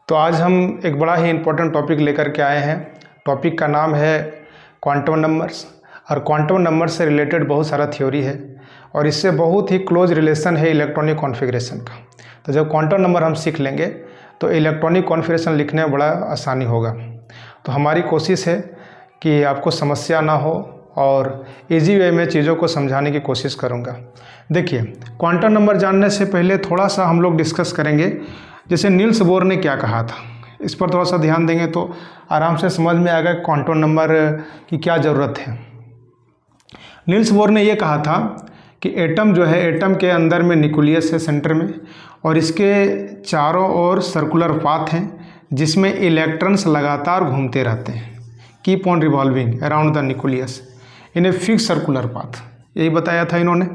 तो आज हम एक बड़ा ही इम्पोर्टेंट टॉपिक लेकर के आए हैं। टॉपिक का नाम है क्वांटम नंबर्स। और क्वांटम नंबर से रिलेटेड बहुत सारा थ्योरी है और इससे बहुत ही क्लोज रिलेशन है इलेक्ट्रॉनिक कॉन्फ़िगरेशन का। तो जब क्वांटम नंबर हम सीख लेंगे तो इलेक्ट्रॉनिक कॉन्फ़िगरेशन लिखने में बड़ा आसानी होगा। तो हमारी कोशिश है कि आपको समस्या ना हो और इजी वे में चीज़ों को समझाने की कोशिश करूँगा। देखिए, क्वांटम नंबर जानने से पहले थोड़ा सा हम लोग डिस्कस करेंगे जैसे नील्स बोर ने क्या कहा था। इस पर थोड़ा सा ध्यान देंगे तो आराम से समझ में आएगा क्वांटम नंबर की क्या ज़रूरत है। नील्स बोर ने ये कहा था कि एटम जो है, एटम के अंदर में न्यूक्लियस है सेंटर में और इसके चारों ओर सर्कुलर पाथ हैं जिसमें इलेक्ट्रॉन्स लगातार घूमते रहते हैं, keep on revolving around the nucleus in a fix circular path. यही बताया था इन्होंने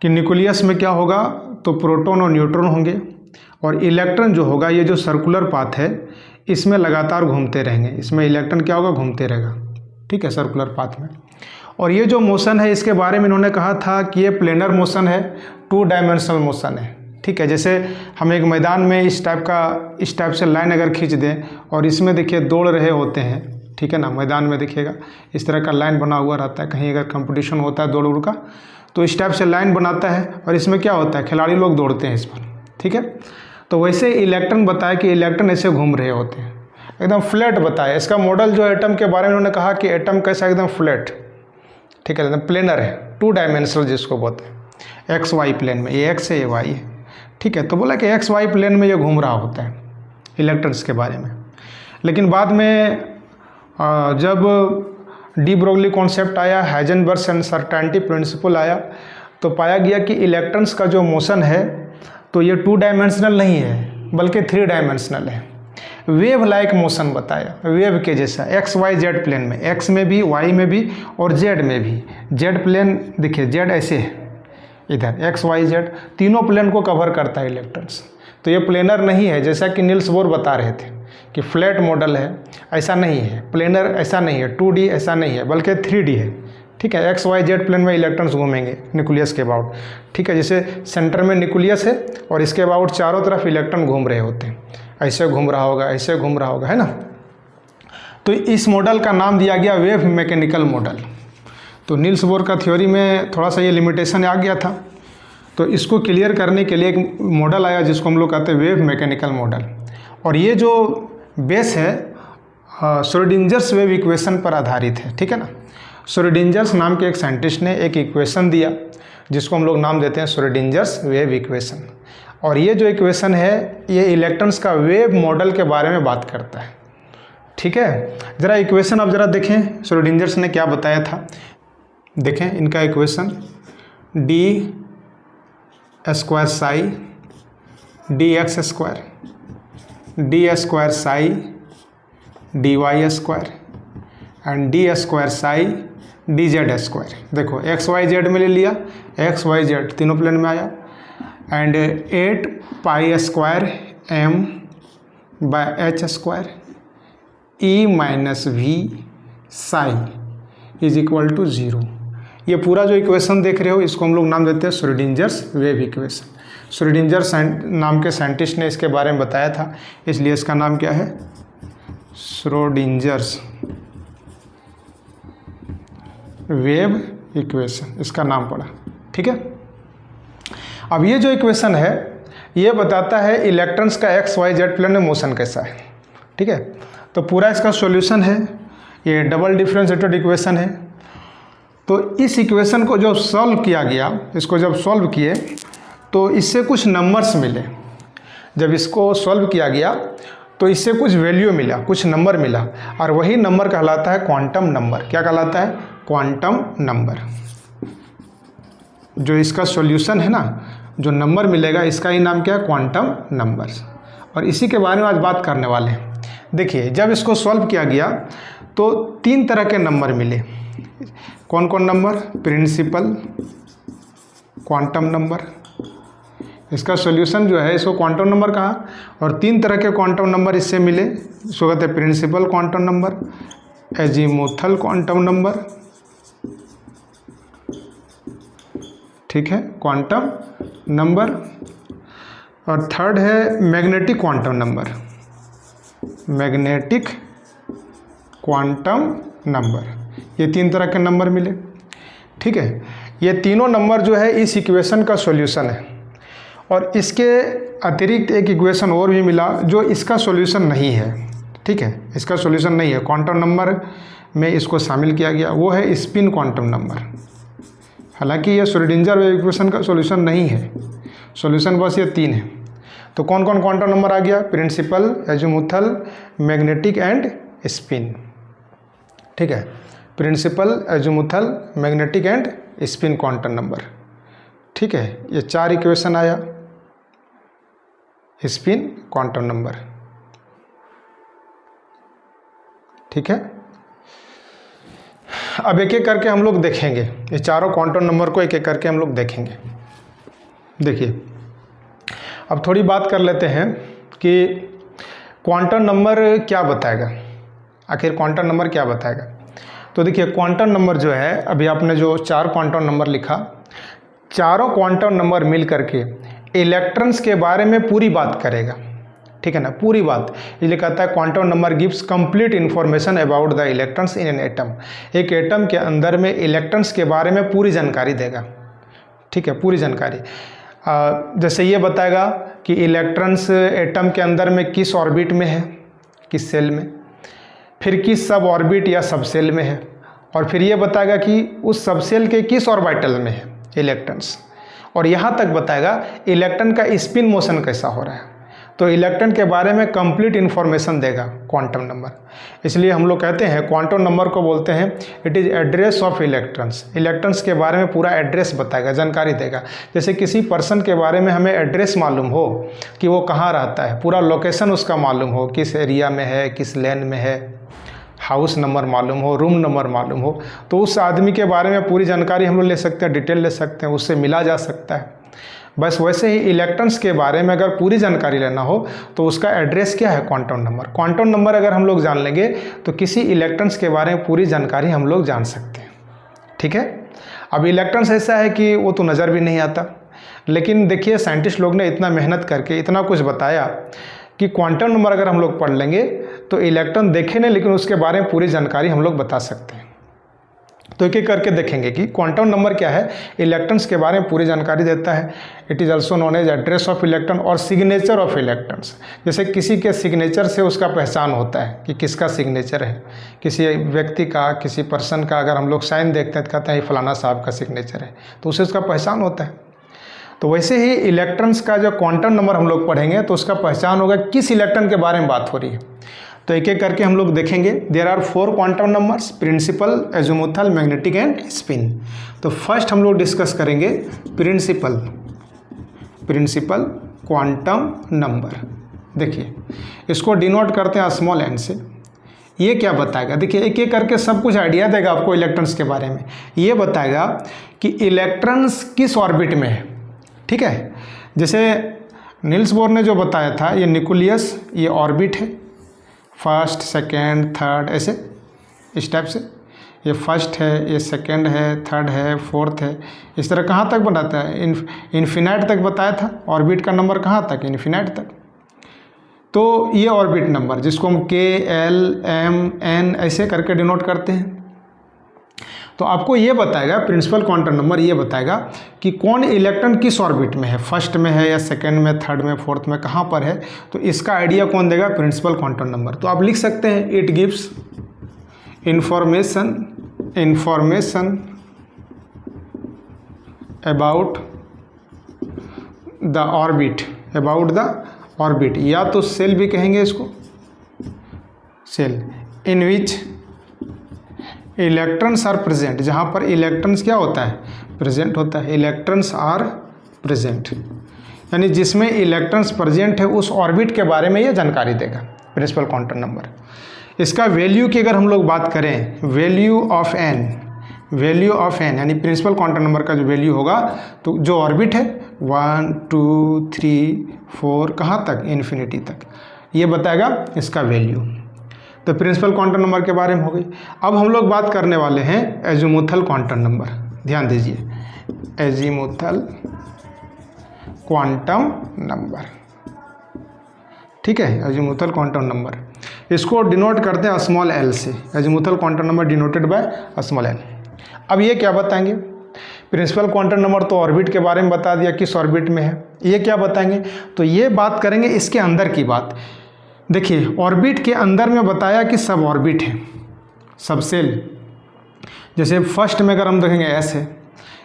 कि न्यूक्लियस में क्या होगा तो प्रोटॉन और न्यूट्रॉन होंगे और इलेक्ट्रॉन जो होगा, ये जो सर्कुलर पाथ है इसमें लगातार घूमते रहेंगे। इसमें इलेक्ट्रॉन क्या होगा, घूमते रहेगा, ठीक है, सर्कुलर पाथ में। और ये जो मोशन है इसके बारे में इन्होंने कहा था कि ये प्लेनर मोशन है, 2 डायमेंशनल मोशन है, ठीक है। जैसे हम एक मैदान में इस टाइप से लाइन अगर खींच दें और इसमें देखिए दौड़ रहे होते हैं, ठीक है ना, मैदान में देखिएगा इस तरह का लाइन बना हुआ रहता है। कहीं अगर कंपटीशन होता है दौड़ उड़ का तो इस टाइप से लाइन बनाता है और इसमें क्या होता है, खिलाड़ी लोग दौड़ते हैं इस पर, ठीक है। तो वैसे इलेक्ट्रॉन बताया कि इलेक्ट्रॉन ऐसे घूम रहे होते हैं, एकदम फ्लैट बताया। इसका मॉडल जो एटम के बारे में उन्होंने कहा कि एटम कैसा, एकदम फ्लैट, ठीक है, एकदम प्लेनर है, 2 डायमेंशनल जिसको बोलते हैं, एक्स वाई प्लेन में, ये एक्स है ये वाई है, ठीक है। तो बोला कि एक्स वाई प्लेन में ये घूम रहा होता है इलेक्ट्रॉन्स के बारे में। लेकिन बाद में जब डी ब्रोगली कॉन्सेप्ट आया, हाइजेनबर्ग अनसर्टेनिटी प्रिंसिपल आया, तो पाया गया कि इलेक्ट्रॉन्स का जो मोशन है तो ये 2 डायमेंशनल नहीं है बल्कि 3 डायमेंशनल है। वेव लाइक मोशन बताया, वेव के जैसा, एक्स वाई जेड प्लेन में, एक्स में भी, वाई में भी और जेड में भी। जेड प्लेन देखिए, जेड ऐसे है इधर, एक्स वाई जेड तीनों प्लेन को कवर करता है इलेक्ट्रॉन्स। तो ये प्लेनर नहीं है जैसा कि नील्स बोर बता रहे थे कि फ्लैट मॉडल है, ऐसा नहीं है। प्लेनर ऐसा नहीं है, 2D ऐसा नहीं है बल्कि 3D है, ठीक है। एक्स वाई जेड प्लेन में इलेक्ट्रॉन्स घूमेंगे न्यूक्लियस के अबाउट, ठीक है। जैसे सेंटर में न्यूक्लियस है और इसके अबाउट चारों तरफ इलेक्ट्रॉन घूम रहे होते हैं, ऐसे घूम रहा होगा, ऐसे घूम रहा होगा, है ना। तो इस मॉडल का नाम दिया गया वेव मैकेनिकल मॉडल। तो नील्स बोर का थ्योरी में थोड़ा सा ये लिमिटेशन आ गया था, तो इसको क्लियर करने के लिए एक मॉडल आया जिसको हम लोग कहते हैं वेव मैकेनिकल मॉडल। और ये जो बेस है श्रोडिंजर्स वेव इक्वेशन पर आधारित है, ठीक है ना। श्रोडिंजर्स नाम के एक साइंटिस्ट ने एक इक्वेशन दिया जिसको हम लोग नाम देते हैं श्रोडिंजर्स वेव इक्वेशन। और ये जो इक्वेशन है ये इलेक्ट्रॉन्स का वेव मॉडल के बारे में बात करता है, ठीक है। ज़रा इक्वेशन आप ज़रा देखें श्रोडिंजर्स ने क्या बताया था। देखें इनका equation, d square psi d x square d square psi d y square and d square psi d z square. देखो एक्स वाई जेड में ले लिया, एक्स वाई जेड तीनों प्लेन में आया, and 8 pi square m by h square e minus v psi is equal to 0। ये पूरा जो इक्वेशन देख रहे हो इसको हम लोग नाम देते हैं श्रोडिंजर्स वेव इक्वेशन। श्रोडिंजर नाम के साइंटिस्ट ने इसके बारे में बताया था, इसलिए इसका नाम क्या है, श्रोडिंजर्स वेव इक्वेशन, इसका नाम पड़ा, ठीक है। अब ये जो इक्वेशन है ये बताता है इलेक्ट्रॉन्स का एक्स वाई जेड प्लेन में मोशन कैसा है, ठीक है। तो पूरा इसका सॉल्यूशन है, ये डबल डिफरेंशिएटेड इक्वेशन है। तो इस इक्वेशन को जब सॉल्व किया गया, इसको जब सॉल्व किए तो इससे कुछ नंबर्स मिले। जब इसको सॉल्व किया गया तो इससे कुछ वैल्यू मिला, कुछ नंबर मिला, और वही नंबर कहलाता है क्वांटम नंबर। क्या कहलाता है, क्वांटम नंबर। जो इसका सॉल्यूशन है ना, जो नंबर मिलेगा इसका ही नाम क्या है, क्वांटम नंबर्स। और इसी के बारे में आज बात करने वाले हैं। देखिए जब इसको सॉल्व किया गया तो 3 तरह के नंबर मिले। कौन कौन नंबर, प्रिंसिपल क्वांटम नंबर, इसका सॉल्यूशन जो है इसको क्वांटम नंबर कहा, और 3 तरह के क्वांटम नंबर इससे मिले, इसको कहते हैं principal quantum number, azimuthal quantum number, ठीक है, क्वांटम नंबर, और थर्ड है magnetic quantum number. Magnetic quantum number, ये 3 तरह के नंबर मिले। ठीक है, ये तीनों नंबर जो है इस इक्वेशन का सॉल्यूशन है। और इसके अतिरिक्त एक इक्वेशन और भी मिला जो इसका सॉल्यूशन नहीं है। ठीक है, इसका सॉल्यूशन नहीं है, क्वांटम नंबर में इसको शामिल किया गया, वो है स्पिन क्वांटम नंबर। हालांकि ये श्रोडिंगर वेव इक्वेशन का सॉल्यूशन नहीं है, सॉल्यूशन बस ये 3 है। तो कौन कौन क्वांटम नंबर आ गया? Principal, azimuthal, magnetic and spin. ठीक है, principal, azimuthal, magnetic and spin quantum number. ठीक है, ये 4 इक्वेशन आया स्पिन क्वांटम नंबर। ठीक है, अब एक एक करके हम लोग देखेंगे, ये चारों क्वांटम नंबर को एक एक करके हम लोग देखेंगे। देखिए, अब थोड़ी बात कर लेते हैं कि क्वांटम नंबर क्या बताएगा, आखिर क्वांटम नंबर क्या बताएगा। तो देखिए, क्वांटम नंबर जो है, अभी आपने जो 4 क्वांटम नंबर लिखा, चारों क्वांटम नंबर मिल करके इलेक्ट्रॉन्स के बारे में पूरी बात करेगा। ठीक है ना, पूरी बात। इसलिए कहता है quantum number gives complete information about the electrons in an atom. एक एटम के अंदर में इलेक्ट्रॉन्स के बारे में पूरी जानकारी देगा। ठीक है, पूरी जानकारी। जैसे ये बताएगा कि इलेक्ट्रॉन्स एटम के अंदर में किस ऑर्बिट में है, किस सेल में, फिर किस सब ऑर्बिट या सब सेल में है, और फिर ये बताएगा कि उस सब सेल के किस ऑर्बिटल में है इलेक्ट्रॉन्स, और यहाँ तक बताएगा इलेक्ट्रॉन का स्पिन मोशन कैसा हो रहा है। तो इलेक्ट्रॉन के बारे में कंप्लीट इन्फॉर्मेशन देगा क्वांटम नंबर। इसलिए हम लोग कहते हैं क्वांटम नंबर को बोलते हैं it is address of electrons. Electrons के बारे में पूरा एड्रेस बताएगा, जानकारी देगा। जैसे किसी पर्सन के बारे में हमें एड्रेस मालूम हो कि वो कहाँ रहता है, पूरा लोकेशन उसका मालूम हो, किस एरिया में है, किस लेन में है, हाउस नंबर मालूम हो, रूम नंबर मालूम हो, तो उस आदमी के बारे में पूरी जानकारी हम लोग ले सकते हैं, डिटेल ले सकते हैं, उससे मिला जा सकता है। बस वैसे ही इलेक्ट्रॉन्स के बारे में अगर पूरी जानकारी लेना हो तो उसका एड्रेस क्या है? Quantum number. क्वांटम नंबर अगर हम लोग जान लेंगे तो किसी इलेक्ट्रॉन्स के बारे में पूरी जानकारी हम लोग जान सकते हैं। ठीक है, अब इलेक्ट्रॉन्स ऐसा है कि वो तो नज़र भी नहीं आता, लेकिन देखिए साइंटिस्ट लोग ने इतना मेहनत करके इतना कुछ बताया कि क्वांटम नंबर अगर हम लोग पढ़ लेंगे तो इलेक्ट्रॉन देखे नहीं, लेकिन उसके बारे में पूरी जानकारी हम लोग बता सकते हैं। तो एक एक करके देखेंगे कि क्वांटम नंबर क्या है। इलेक्ट्रॉन्स के बारे में पूरी जानकारी देता है। It is also known as address of electron और सिग्नेचर ऑफ इलेक्ट्रॉन्स। जैसे किसी के सिग्नेचर से उसका पहचान होता है कि किसका सिग्नेचर है, किसी व्यक्ति का, किसी पर्सन का अगर हम लोग साइन देखते हैं तो कहते हैं फलाना साहब का सिग्नेचर है, तो उससे उसका पहचान होता है। तो वैसे ही इलेक्ट्रॉन्स का जो क्वांटम नंबर हम लोग पढ़ेंगे तो उसका पहचान होगा किस इलेक्ट्रॉन के बारे में बात हो रही है। तो एक एक करके हम लोग देखेंगे। There are 4 quantum numbers, principal, azimuthal, magnetic and spin. तो फर्स्ट हम लोग डिस्कस करेंगे प्रिंसिपल क्वांटम नंबर। देखिए, इसको डिनोट करते हैं स्मॉल एन से। ये क्या बताएगा? देखिए, एक एक करके सब कुछ आइडिया देगा आपको इलेक्ट्रॉन्स के बारे में। ये बताएगा कि इलेक्ट्रॉन्स किस ऑर्बिट में है। ठीक है, जैसे नील्स बोर ने जो बताया था, ये न्यूक्लियस, ये ऑर्बिट है, फर्स्ट, सेकेंड, थर्ड, ऐसे इस टाइप से। ये फर्स्ट है, ये सेकेंड है, थर्ड है, फोर्थ है, इस तरह कहाँ तक बनाता है? इन्फिनाइट तक बताया था। ऑर्बिट का नंबर कहाँ तक? इन्फिनाइट तक। तो ये ऑर्बिट नंबर जिसको हम के, एल, एम, एन ऐसे करके डिनोट करते हैं। तो आपको ये बताएगा प्रिंसिपल क्वांटम नंबर, ये बताएगा कि कौन इलेक्ट्रॉन किस ऑर्बिट में है, फर्स्ट में है या सेकंड में, थर्ड में, फोर्थ में, कहाँ पर है। तो इसका आइडिया कौन देगा? Principal quantum number. तो आप लिख सकते हैं it gives information about the orbit, या तो सेल भी कहेंगे इसको, shell in which electrons are present, जहाँ पर इलेक्ट्रॉन्स क्या होता है? प्रेजेंट होता है। इलेक्ट्रॉन्स आर प्रेजेंट, यानी जिसमें इलेक्ट्रॉन्स प्रेजेंट है उस ऑर्बिट के बारे में ये जानकारी देगा प्रिंसिपल क्वांटम नंबर। इसका वैल्यू की अगर हम लोग बात करें, वैल्यू ऑफ एन यानी प्रिंसिपल क्वांटम नंबर का जो वैल्यू होगा, तो जो ऑर्बिट है 1, 2, 3, 4 कहाँ तक? इन्फिनिटी तक, ये बताएगा इसका वैल्यू। तो प्रिंसिपल क्वांटम नंबर के बारे में हो गई। अब हम लोग बात करने वाले हैं एजीमुथल क्वांटम नंबर। ध्यान दीजिए, एजीमुथल क्वांटम नंबर। ठीक है, अजीमुथल क्वांटम नंबर। इसको डिनोट करते हैं स्मॉल एल से, azimuthal quantum number denoted by small L. अब ये क्या बताएंगे, प्रिंसिपल क्वांटम नंबर तो ऑर्बिट के बारे में बता दिया, किस ऑर्बिट में है, ये क्या बताएंगे, तो ये बात करेंगे इसके अंदर की बात। देखिए ऑर्बिट के अंदर में बताया कि सब ऑर्बिट है, सब सेल। जैसे फर्स्ट में अगर हम देखेंगे एस है,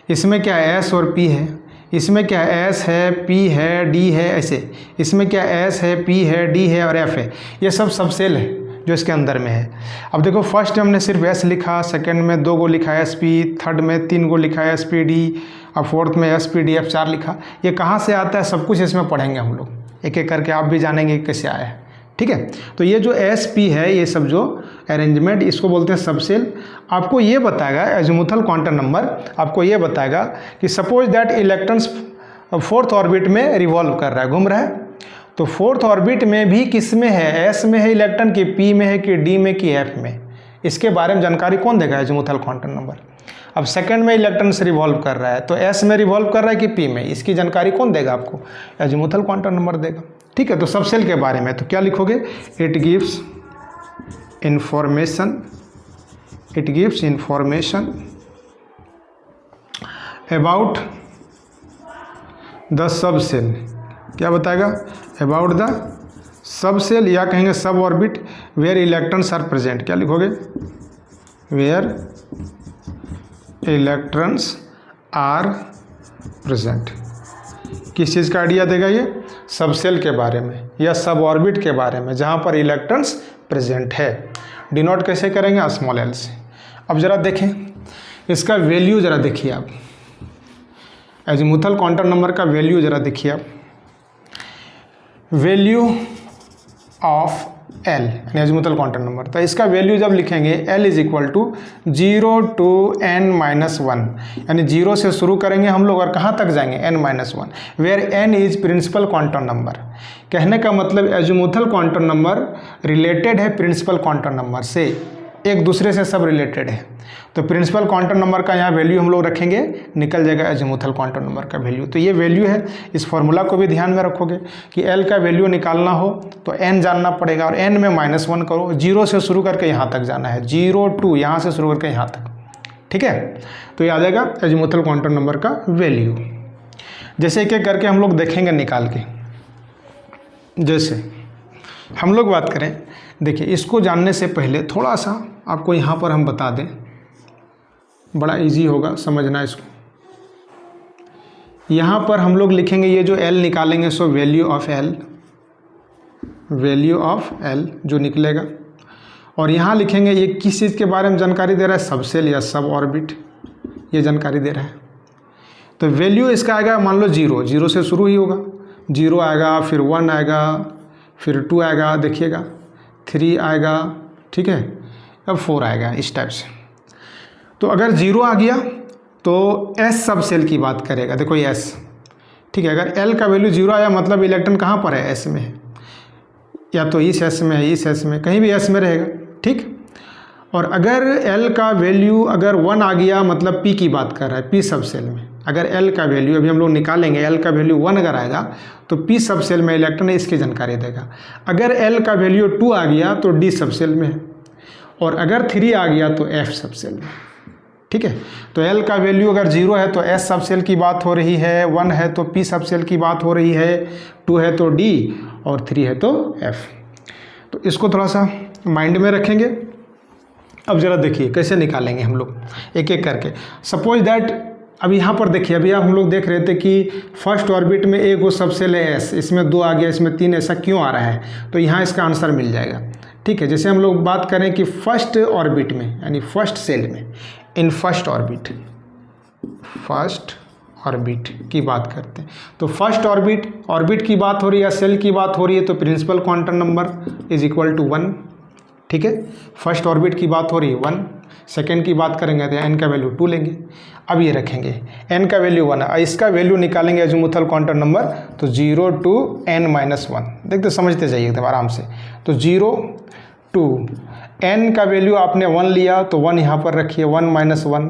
इसमें क्या है एस और पी है, इसमें क्या है एस है, पी है, डी है, ऐसे इसमें क्या एस है, पी है, डी है और एफ है, ये सब सेल है जो इसके अंदर में है। अब देखो फर्स्ट में हमने सिर्फ एस लिखा, सेकंड में 2 गो लिखा एस पी, थर्ड में 3 गो लिखा एस पी डी, और फोर्थ में एस पी डी एफ 4 लिखा। ये कहाँ से आता है सब कुछ इसमें पढ़ेंगे हम लोग, एक एक करके आप भी जानेंगे कैसे आया है, ठीक है। तो ये जो एस पी है, ये सब जो अरेंजमेंट, इसको बोलते हैं सबसेल। आपको ये बताएगा अजीमुथल क्वांटम नंबर, आपको ये बताएगा कि suppose that electrons fourth orbit में रिवॉल्व कर रहा है, घूम रहा है, तो फोर्थ ऑर्बिट में भी किस में है, एस में है इलेक्ट्रॉन, कि पी में है, कि डी में, कि एफ में, इसके बारे में जानकारी कौन देगा, अजीमुथल क्वांटम नंबर। अब सेकंड में इलेक्ट्रॉन से रिवॉल्व कर रहा है, तो एस में रिवॉल्व कर रहा है कि पी में, इसकी जानकारी कौन देगा आपको, अजीमुथल क्वांटम नंबर देगा, ठीक है। तो सबसेल के बारे में तो क्या लिखोगे, it gives information, it gives information about the subshell, क्या बताएगा, अबाउट द सबसेल, या कहेंगे sub orbit where electrons are present, क्या लिखोगे, वेयर इलेक्ट्रॉन्स आर प्रेजेंट। किस चीज़ का आइडिया देगा ये, सबसेल के बारे में या सब ऑर्बिट के बारे में जहाँ पर इलेक्ट्रॉन्स प्रेजेंट है। डिनोट कैसे करेंगे, स्मॉल एल से। अब ज़रा देखें इसका वैल्यू, ज़रा देखिए आप, अजीमुथल क्वांटम नंबर का वैल्यू ज़रा देखिए आप, वैल्यू ऑफ एल यानी अजीमुथल क्वांटम नंबर। तो इसका वैल्यू जब लिखेंगे l is equal to 0 to n-1, यानी 0 से शुरू करेंगे हम लोग और कहाँ तक जाएंगे, n-1, where n is principal quantum number. कहने का मतलब अजीमुथल क्वांटम नंबर रिलेटेड है प्रिंसिपल क्वांटम नंबर से, एक दूसरे से सब रिलेटेड है। तो प्रिंसिपल क्वांटम नंबर का यहाँ वैल्यू हम लोग रखेंगे, निकल जाएगा अजीमुथल क्वांटम नंबर का वैल्यू। तो ये वैल्यू है, इस फॉर्मूला को भी ध्यान में रखोगे कि एल का वैल्यू निकालना हो तो एन जानना पड़ेगा, और एन में -1 करो, 0 से शुरू करके यहाँ तक जाना है, 0 to यहाँ से शुरू करके यहाँ तक, ठीक है। तो ये आ जाएगा अजीमुथल क्वांटम नंबर का वैल्यू। जैसे एक एक करके हम लोग देखेंगे निकाल के। जैसे हम लोग बात करें, देखिए इसको जानने से पहले थोड़ा सा आपको यहाँ पर हम बता दें, बड़ा इजी होगा समझना इसको। यहाँ पर हम लोग लिखेंगे ये जो L निकालेंगे, so value of L, value of L जो निकलेगा, और यहाँ लिखेंगे ये किस चीज़ के बारे में जानकारी दे रहा है, सबसेल या सब ऑर्बिट, ये जानकारी दे रहा है। तो वैल्यू इसका आएगा मान लो 0, 0 से शुरू ही होगा, 0 आएगा, फिर 1 आएगा, फिर 2 आएगा, देखिएगा 3 आएगा, ठीक है, अब 4 आएगा, इस टाइप से। तो अगर 0 आ गया तो S सब सेल की बात करेगा, देखो ये S, ठीक है। अगर L का वैल्यू 0 आया मतलब इलेक्ट्रॉन कहाँ पर है, S में है, या तो इस S में है, इस S में, कहीं भी S में रहेगा, ठीक। और अगर L का वैल्यू अगर 1 आ गया मतलब P की बात कर रहा है, P सब सेल में। अगर L का वैल्यू अभी हम लोग निकालेंगे, L का वैल्यू 1 अगर आएगा तो P सब सेल में इलेक्ट्रॉन है, इसकी जानकारी देगा। अगर L का वैल्यू 2 आ गया तो D सब सेल में है, और अगर 3 आ गया तो F सब सेल में, ठीक है। तो L का वैल्यू अगर 0 है तो S सब सेल की बात हो रही है, 1 है तो P सब सेल की बात हो रही है, 2 है तो D, और 3 है तो F। तो इसको थोड़ा सा माइंड में रखेंगे। अब ज़रा देखिए कैसे निकालेंगे हम लोग एक एक करके। सपोज दैट अब यहाँ पर देखिए, अभी हम लोग देख रहे थे कि फर्स्ट ऑर्बिट में एक वो सबसेल है S, इसमें 2 आ गया, इसमें 3, ऐसा क्यों आ रहा है, तो यहाँ इसका आंसर मिल जाएगा, ठीक है। जैसे हम लोग बात करें कि फर्स्ट ऑर्बिट में यानी फर्स्ट सेल में, in first orbit, first orbit की बात करते हैं, तो फर्स्ट ऑर्बिट की बात हो रही है, सेल की बात हो रही है, तो principal quantum number is equal to 1, ठीक है। फर्स्ट ऑर्बिट की बात हो रही है 1, सेकेंड की बात करेंगे तो n का वैल्यू 2 लेंगे। अब ये रखेंगे n का वैल्यू 1 है, इसका वैल्यू निकालेंगे अजीमुथल क्वांटम नंबर, तो 0 to n-1, देखते समझते जाइए एकदम आराम से। तो 0 to n का वैल्यू आपने 1 लिया तो 1 यहाँ पर रखिए, 1-1,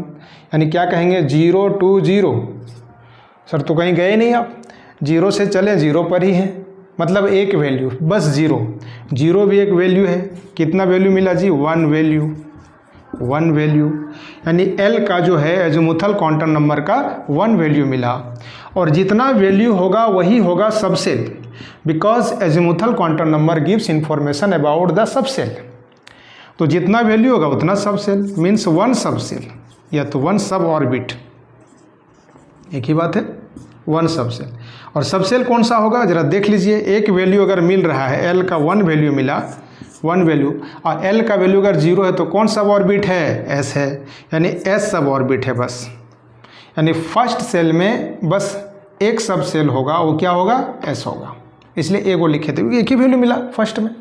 यानी क्या कहेंगे 0 to 0। सर तो कहीं गए नहीं आप, 0 से चले 0 पर ही हैं, मतलब एक वैल्यू, बस जीरो, जीरो भी एक वैल्यू है। कितना वैल्यू मिला जी? वन वैल्यू, वन वैल्यू, यानी एल का जो है एजीमुथल क्वांटम नंबर का वन वैल्यू मिला। और जितना वैल्यू होगा वही होगा subshell, because azimuthal quantum number gives information about the subshell. तो जितना वैल्यू होगा उतना सबसेल, मीन्स वन सबसेल या तो वन सब ऑर्बिट, एक ही बात है, वन सबसेल। और सबसेल कौन सा होगा जरा देख लीजिए। एक वैल्यू अगर मिल रहा है, एल का वन वैल्यू मिला, वन वैल्यू, और एल का वैल्यू अगर जीरो है तो कौन सब ऑर्बिट है? एस है, यानी एस सब ऑर्बिट है बस। यानी फर्स्ट सेल में बस एक सब सेल होगा, वो क्या होगा? एस होगा, इसलिए ए को लिखे थे, क्योंकि एक ही वैल्यू मिला फर्स्ट में।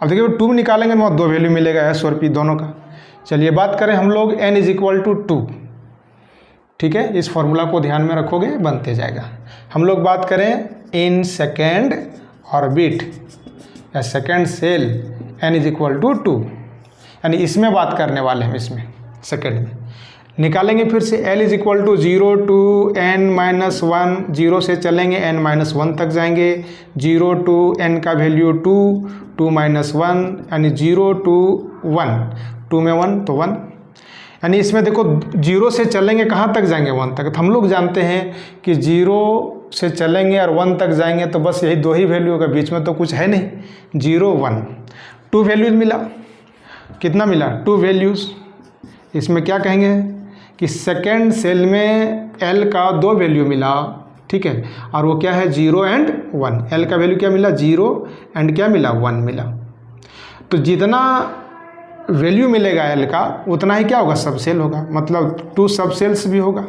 अब देखिए टू निकालेंगे तो दो वैल्यू मिलेगा, एस और पी दोनों का। चलिए बात करें हम लोग n इज इक्वल टू 2, ठीक है, इस फॉर्मूला को ध्यान में रखोगे बनते जाएगा। हम लोग बात करें इन सेकेंड ऑर्बिट या second shell, n is equal to 2, यानी इसमें बात करने वाले हम, इसमें सेकेंड में निकालेंगे। फिर से l is equal to 0 to n minus 1, 0 से चलेंगे n माइनस 1 तक जाएंगे, 0 टू n का वैल्यू 2, 2 माइनस 1, यानी 0 टू 1, 2 में 1 तो 1, यानी इसमें देखो 0 से चलेंगे कहाँ तक जाएंगे? 1 तक। तो हम लोग जानते हैं कि 0 से चलेंगे और 1 तक जाएंगे तो बस यही दो ही वैल्यू होगा, बीच में तो कुछ है नहीं, 0 1, 2 वैल्यूज़ मिला। कितना मिला? 2 वैल्यूज़। इसमें क्या कहेंगे कि सेकेंड सेल में एल का 2 वैल्यू मिला, ठीक है, और वो क्या है? 0 एंड 1। एल का वैल्यू क्या मिला? 0 एंड क्या मिला? 1 मिला। तो जितना वैल्यू मिलेगा एल का उतना ही क्या होगा? सबसेल होगा, मतलब 2 सबसेल्स भी होगा।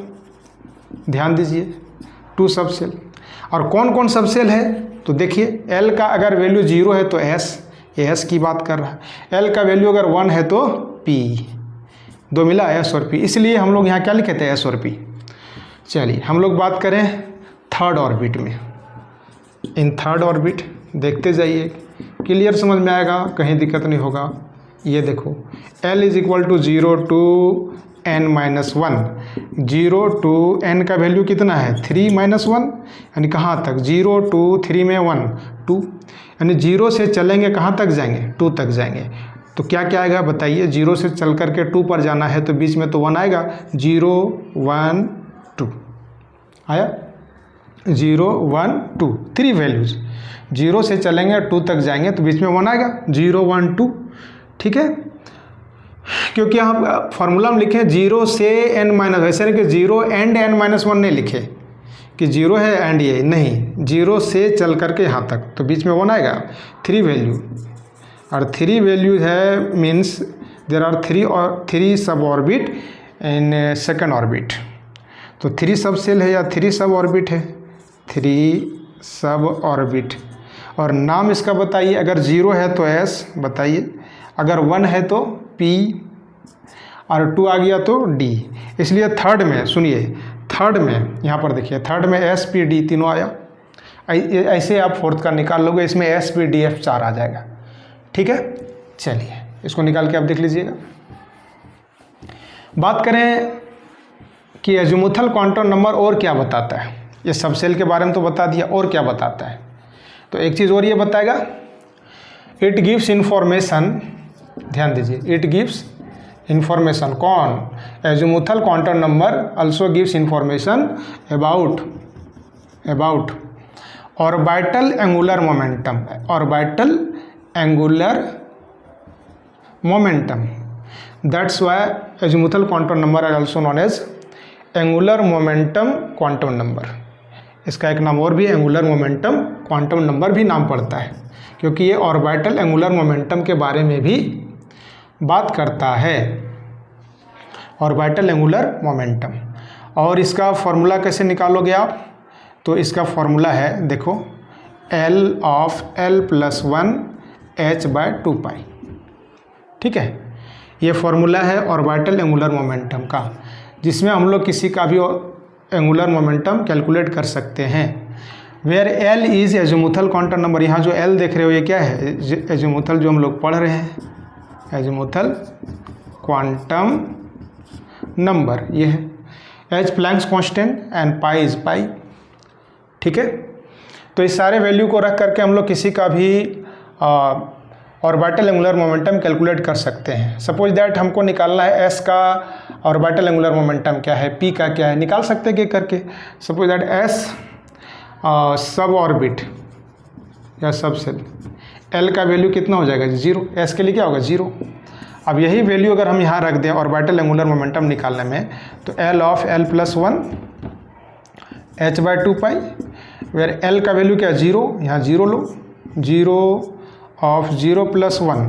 ध्यान दीजिए, 2 सबसेल। और कौन कौन सबसेल है? तो देखिए एल का अगर वैल्यू 0 है तो एस की बात कर रहा है। एल का वैल्यू अगर 1 है तो पी, दो मिला, एस और पी, इसलिए हम लोग यहाँ क्या लिखे थे? एस और पी। चलिए हम लोग बात करें थर्ड ऑर्बिट में। इन थर्ड ऑर्बिट देखते जाइए, क्लियर समझ में आएगा, कहीं दिक्कत नहीं होगा। ये देखो L is equal to 0 to n minus 1, 0 to n का वैल्यू कितना है? 3 माइनस 1, यानी कहाँ तक? 0 टू 3 में 1 2, यानी 0 से चलेंगे कहाँ तक जाएंगे? 2 तक जाएंगे। तो क्या क्या आएगा बताइए? 0 से चल करके 2 पर जाना है तो बीच में तो 1 आएगा, 0 1 2 आया, 0 1 2, 3 वैल्यूज़। 0 से चलेंगे 2 तक जाएंगे तो बीच में 1 आएगा, 0 1 2, ठीक है। क्योंकि हम फार्मूला में लिखे 0 से n माइनस, वैसे नहीं कि 0 एंड n माइनस 1 नहीं लिखे कि 0 है एंड ये नहीं, 0 से चल करके यहाँ तक तो बीच में 1 आएगा, 3 वैल्यू। और 3 वैल्यू है, मीन्स देर आर 3 सब ऑर्बिट इन सेकेंड ऑर्बिट। तो 3 सब सेल है या 3 सब ऑर्बिट है? 3 सब ऑर्बिट। और नाम इसका बताइए, अगर 0 है तो S बताइए, अगर 1 है तो P, और 2 आ गया तो D। इसलिए थर्ड में सुनिए, थर्ड में यहाँ पर देखिए, थर्ड में S P D तीनों आया। ऐसे आप फोर्थ का निकाल लोगे, इसमें S P D F 4 आ जाएगा, ठीक है। चलिए इसको निकाल के आप देख लीजिएगा। बात करें कि एजीमुथल क्वांटम नंबर और क्या बताता है। ये सबसेल के बारे में तो बता दिया, और क्या बताता है? तो एक चीज़ और ये बताएगा, इट गिव्स इंफॉर्मेशन, ध्यान दीजिए, इट गिव्स इंफॉर्मेशन। कौन? Azimuthal quantum number also gives information about orbital angular momentum, orbital angular momentum. That's why azimuthal quantum number are also known as angular momentum quantum number. इसका एक नाम और भी angular momentum quantum number भी नाम पड़ता है, क्योंकि ये ऑर्बिटल एंगुलर मोमेंटम के बारे में भी बात करता है, ऑर्बिटल एंगुलर मोमेंटम। और इसका फॉर्मूला कैसे निकालोगे आप? तो इसका फॉर्मूला है, देखो, L of L plus 1 h/2π, ठीक है। ये फॉर्मूला है ऑर्बिटल एंगुलर मोमेंटम का, जिसमें हम लोग किसी का भी एंगुलर मोमेंटम कैलकुलेट कर सकते हैं। Where L is azimuthal quantum number. यहाँ जो L देख रहे हो ये क्या है? एजीमुथल जो हम लोग पढ़ रहे हैं, एजीमुथल क्वांटम नंबर ये है। H Planck's constant and pi is pi, ठीक है। तो इस सारे वैल्यू को रख करके हम लोग किसी का भी ऑर्बिटल एंगुलर मोमेंटम कैलकुलेट कर सकते हैं। सपोज दैट हमको निकालना है एस का ऑर्बिटल एंगुलर मोमेंटम क्या है, पी का क्या है, निकाल सकते हैं करके। सपोज दैट एस सब ऑर्बिट या सब सेल, एल का वैल्यू कितना हो जाएगा 0, एस के लिए क्या होगा 0। अब यही वैल्यू अगर हम यहाँ रख दें ऑर्बिटल एंगुलर मोमेंटम निकालने में, तो l of l plus 1 h/2π, where l का वैल्यू क्या 0, यहाँ 0 लो, 0 ऑफ 0 प्लस 1,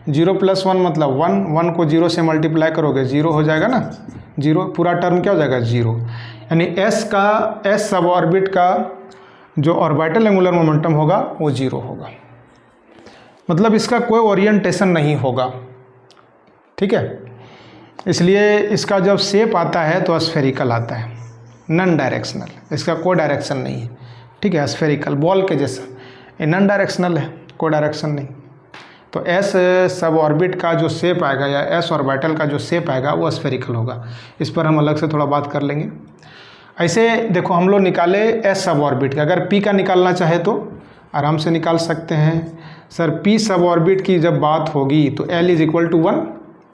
0 प्लस 1 मतलब 1, 1 को 0 से मल्टीप्लाई करोगे 0 हो जाएगा ना, 0 पूरा टर्म क्या हो जाएगा 0। यानी एस सब ऑर्बिट का जो ऑर्बिटल एंगुलर मोमेंटम होगा वो 0 होगा, मतलब इसका कोई ओरिएंटेशन नहीं होगा, ठीक है। इसलिए इसका जब शेप आता है तो स्फेरिकल आता है, नॉन डायरेक्शनल, इसका कोई डायरेक्शन नहीं है, ठीक है। स्फेरिकल बॉल के जैसा, ये नॉन डायरेक्शनल है, कोई डायरेक्शन नहीं। तो एस सब ऑर्बिट का जो शेप आएगा या एस ऑर्बिटल का जो शेप आएगा वो स्फेरिकल होगा। इस पर हम अलग से थोड़ा बात कर लेंगे। ऐसे देखो हम लोग निकाले एस सब ऑर्बिट का, अगर पी का निकालना चाहे तो आराम से निकाल सकते हैं। सर पी सब ऑर्बिट की जब बात होगी तो l is equal to 1,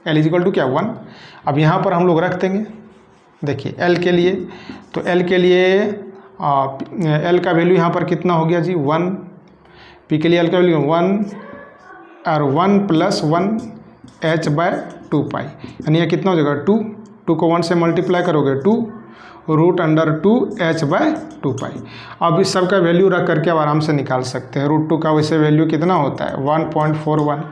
l is equal to क्या 1। अब यहाँ पर हम लोग रख देंगे, देखिए एल के लिए, तो एल के लिए एल का वैल्यू यहाँ पर कितना हो गया जी 1, पी के लिए एल का वैल्यू 1 और 1 प्लस 1 h/2π, यानी ये कितना हो जाएगा 2, 2 को 1 से मल्टीप्लाई करोगे 2 √2 h/2π। अब इस सब का वैल्यू रख करके अब आराम से निकाल सकते हैं। √2 का वैसे वैल्यू कितना होता है 1.41,